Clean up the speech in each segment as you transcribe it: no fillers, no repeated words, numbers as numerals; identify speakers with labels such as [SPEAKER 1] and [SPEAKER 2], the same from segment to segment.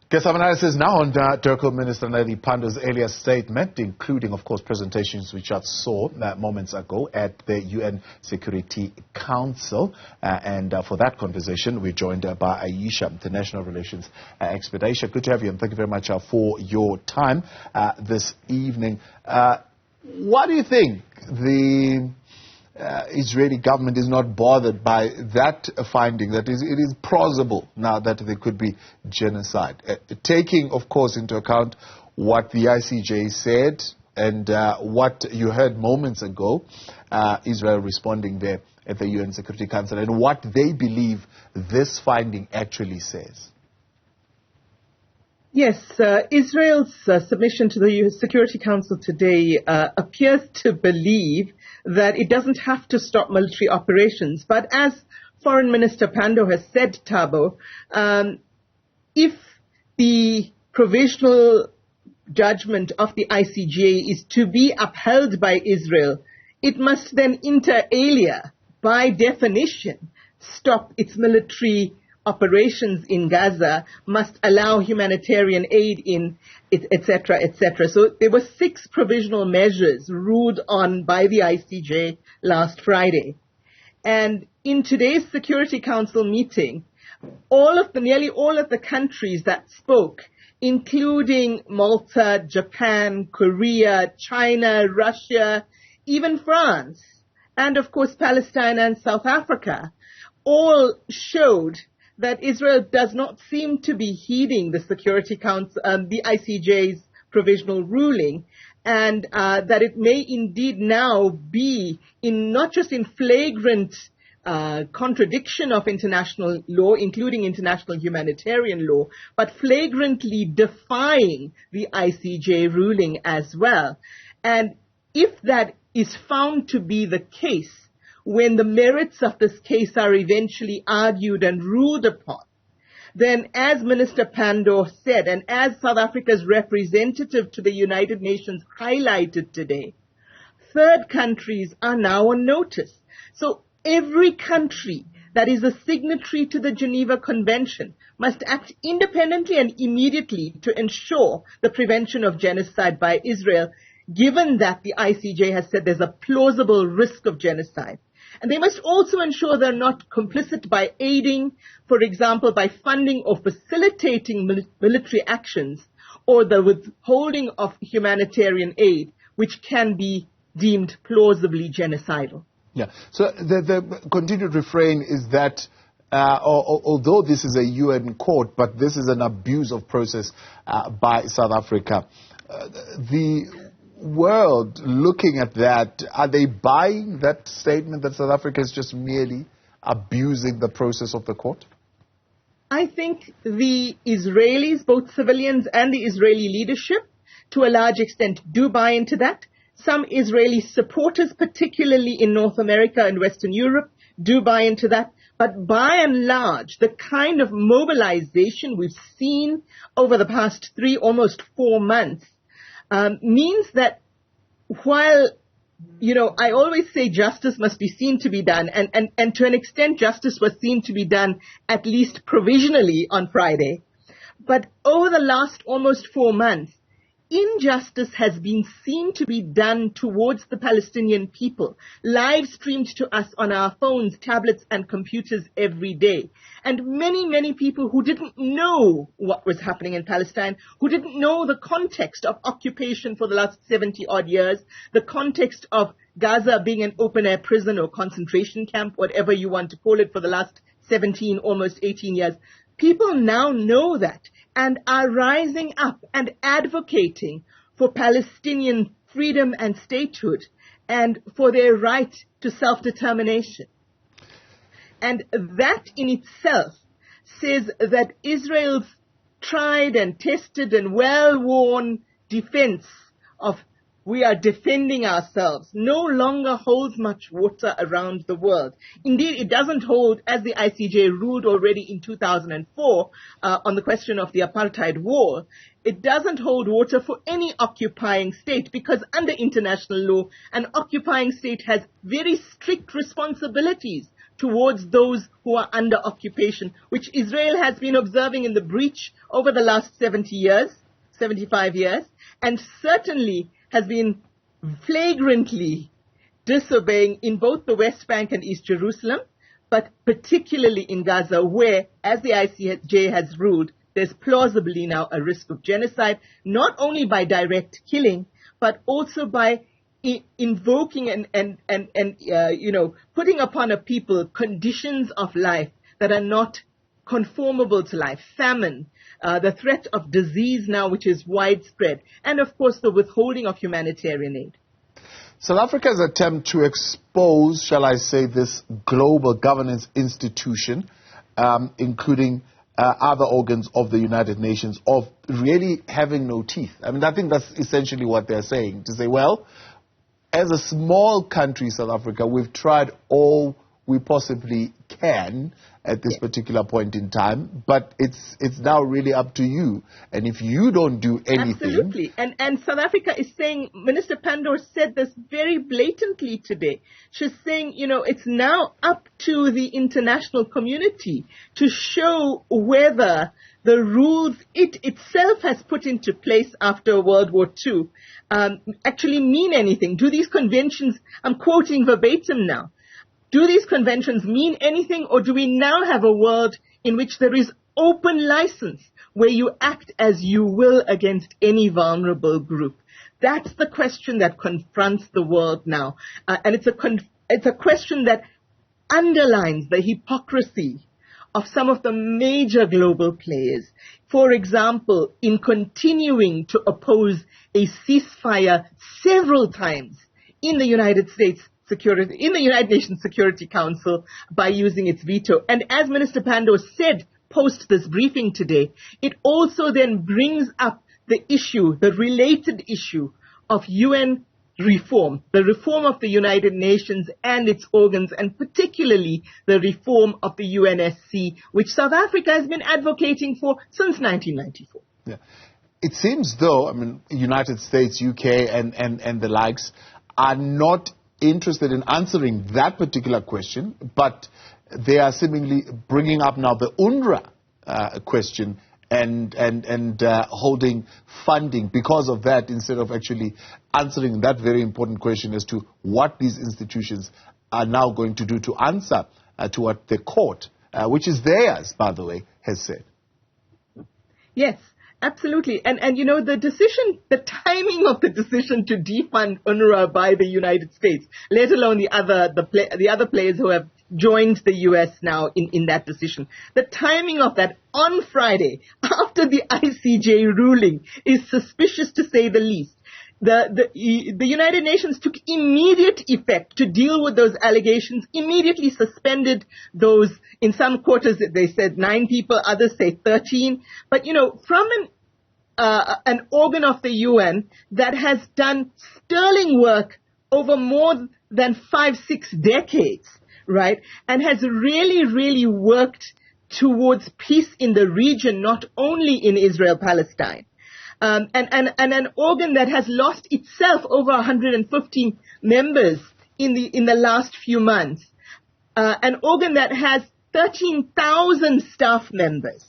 [SPEAKER 1] Get some analysis now on Turkey Minister Nali Pando's earlier statement, including, of course, presentations which I saw moments ago at the UN Security Council. And for that conversation, we're joined by Ayesha, International Relations expert. Ayesha, good to have you, and thank you very much for your time this evening. What do you think the Israeli government is not bothered by that finding, that it is plausible now that there could be genocide, taking, of course, into account what the ICJ said and what you heard moments ago, Israel responding there at the UN Security Council, and what they believe this finding actually says?
[SPEAKER 2] Yes, Israel's submission to the Security Council today appears to believe that it doesn't have to stop military operations. But as Foreign Minister Pando has said, Thabo, if the provisional judgment of the ICJ is to be upheld by Israel, it must then inter alia, by definition, stop its military operations in Gaza, must allow humanitarian aid in, etc., etc. So there were 6 provisional measures ruled on by the ICJ last Friday. And in today's Security Council meeting, nearly all of the countries that spoke, including Malta, Japan, Korea, China, Russia, even France, and of course Palestine and South Africa, all showed that Israel does not seem to be heeding the Security Council, the ICJ's provisional ruling, and that it may indeed now be not just in flagrant contradiction of international law, including international humanitarian law, but flagrantly defying the ICJ ruling as well. And if that is found to be the case, when the merits of this case are eventually argued and ruled upon, then as Minister Pando said, and as South Africa's representative to the United Nations highlighted today, third countries are now on notice. So every country that is a signatory to the Geneva Convention must act independently and immediately to ensure the prevention of genocide by Israel, given that the ICJ has said there's a plausible risk of genocide. And they must also ensure they're not complicit by aiding, for example, by funding or facilitating military actions, or the withholding of humanitarian aid, which can be deemed plausibly genocidal.
[SPEAKER 1] Yeah. So the continued refrain is that although this is a UN court, but this is an abuse of process by South Africa, the world looking at that, are they buying that statement that South Africa is just merely abusing the process of the court?
[SPEAKER 2] I think the Israelis, both civilians and the Israeli leadership, to a large extent do buy into that. Some Israeli supporters, particularly in North America and Western Europe, do buy into that. But by and large, the kind of mobilization we've seen over the past 3, almost 4 months, means that while, I always say justice must be seen to be done, and to an extent justice was seen to be done at least provisionally on Friday, but over the last almost 4 months, injustice has been seen to be done towards the Palestinian people, live streamed to us on our phones, tablets, and computers every day. And many, many people who didn't know what was happening in Palestine, who didn't know the context of occupation for the last 70-odd years, the context of Gaza being an open-air prison or concentration camp, whatever you want to call it, for the last 17, almost 18 years. People now know that and are rising up and advocating for Palestinian freedom and statehood and for their right to self-determination. And that in itself says that Israel's tried and tested and well-worn defense of we are defending ourselves no longer holds much water around the world. Indeed, it doesn't hold, as the ICJ ruled already in 2004 on the question of the apartheid wall, it doesn't hold water for any occupying state, because under international law, an occupying state has very strict responsibilities towards those who are under occupation, which Israel has been observing in the breach over the last 75 years, and certainly has been flagrantly disobeying in both the West Bank and East Jerusalem, but particularly in Gaza, where, as the ICJ has ruled, there's plausibly now a risk of genocide, not only by direct killing, but also by invoking and putting upon a people conditions of life that are not conformable to life. Famine, the threat of disease now, which is widespread, and of course the withholding of humanitarian aid.
[SPEAKER 1] South Africa's attempt to expose, shall I say, this global governance institution, including other organs of the United Nations, of really having no teeth. I mean, I think that's essentially what they're saying, to say, well, as a small country, South Africa, we've tried all we possibly can at this particular point in time, but it's now really up to you. And if you don't do anything...
[SPEAKER 2] Absolutely. And South Africa is saying, Minister Pandor said this very blatantly today. She's saying, it's now up to the international community to show whether the rules it itself has put into place after World War II actually mean anything. Do these conventions, I'm quoting verbatim now, do these conventions mean anything, or do we now have a world in which there is open license where you act as you will against any vulnerable group? That's the question that confronts the world now. And it's a question that underlines the hypocrisy of some of the major global players. For example, in continuing to oppose a ceasefire several times in the United Nations Security Council by using its veto. And as Minister Pandor said post this briefing today, it also then brings up the related issue of UN reform, the reform of the United Nations and its organs, and particularly the reform of the UNSC, which South Africa has been advocating for since 1994.
[SPEAKER 1] Yeah. It seems, though, I mean, United States, UK, and the likes are not interested in answering that particular question, but they are seemingly bringing up now the UNRWA question and holding funding because of that, instead of actually answering that very important question as to what these institutions are now going to do to answer to what the court, which is theirs, by the way, has said.
[SPEAKER 2] Yes. Absolutely. And the timing of the decision to defund UNRWA by the United States, let alone the other players who have joined the U.S. now in that decision. The timing of that on Friday, after the ICJ ruling, is suspicious to say the least. The United Nations took immediate effect to deal with those allegations, immediately suspended those. In some quarters they said 9 people, others say 13. But, from an organ of the UN that has done sterling work over more than 5-6 decades, right, and has really, really worked towards peace in the region, not only in Israel-Palestine. And an organ that has lost itself over 150 members in the last few months. An organ that has 13,000 staff members.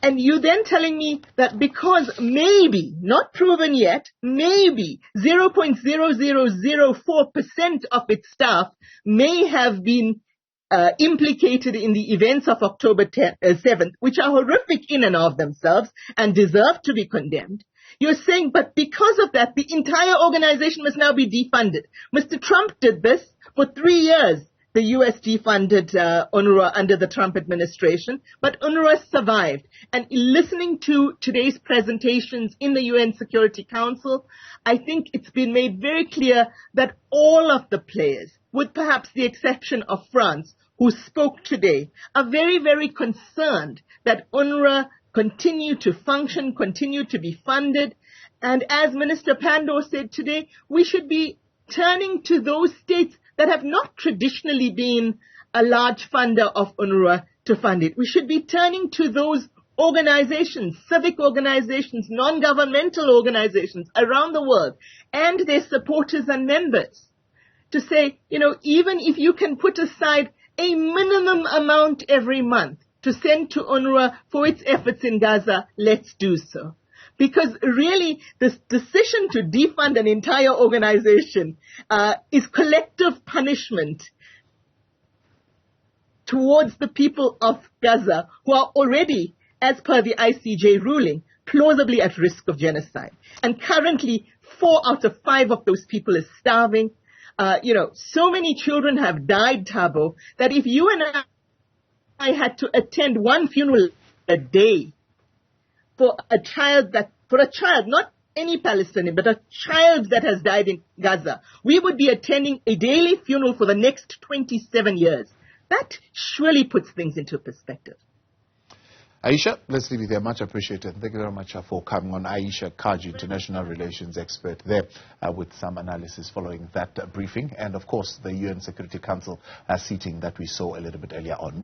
[SPEAKER 2] And you then telling me that because maybe, not proven yet, maybe 0.0004% of its staff may have been implicated in the events of October 7th, which are horrific in and of themselves and deserve to be condemned. You're saying, but because of that, the entire organization must now be defunded. Mr. Trump did this for 3 years. The U.S. defunded UNRWA under the Trump administration, but UNRWA survived. And listening to today's presentations in the UN Security Council, I think it's been made very clear that all of the players, with perhaps the exception of France, who spoke today, are very, very concerned that UNRWA continue to function, continue to be funded. And as Minister Pandor said today, we should be turning to those states that have not traditionally been a large funder of UNRWA to fund it. We should be turning to those organizations, civic organizations, non-governmental organizations around the world and their supporters and members to say, even if you can put aside a minimum amount every month to send to UNRWA for its efforts in Gaza, let's do so. Because really, this decision to defund an entire organization is collective punishment towards the people of Gaza, who are already, as per the ICJ ruling, plausibly at risk of genocide. And currently, 4 out of 5 of those people is starving. So many children have died, Thabo, that if you and I had to attend one funeral a day for a child, not any Palestinian, but a child that has died in Gaza, we would be attending a daily funeral for the next 27 years. That surely puts things into perspective.
[SPEAKER 1] Ayesha, let's leave it there. Much appreciated. Thank you very much for coming on. Ayesha Kajee, international relations expert there, with some analysis following that briefing. And, of course, the UN Security Council seating that we saw a little bit earlier on.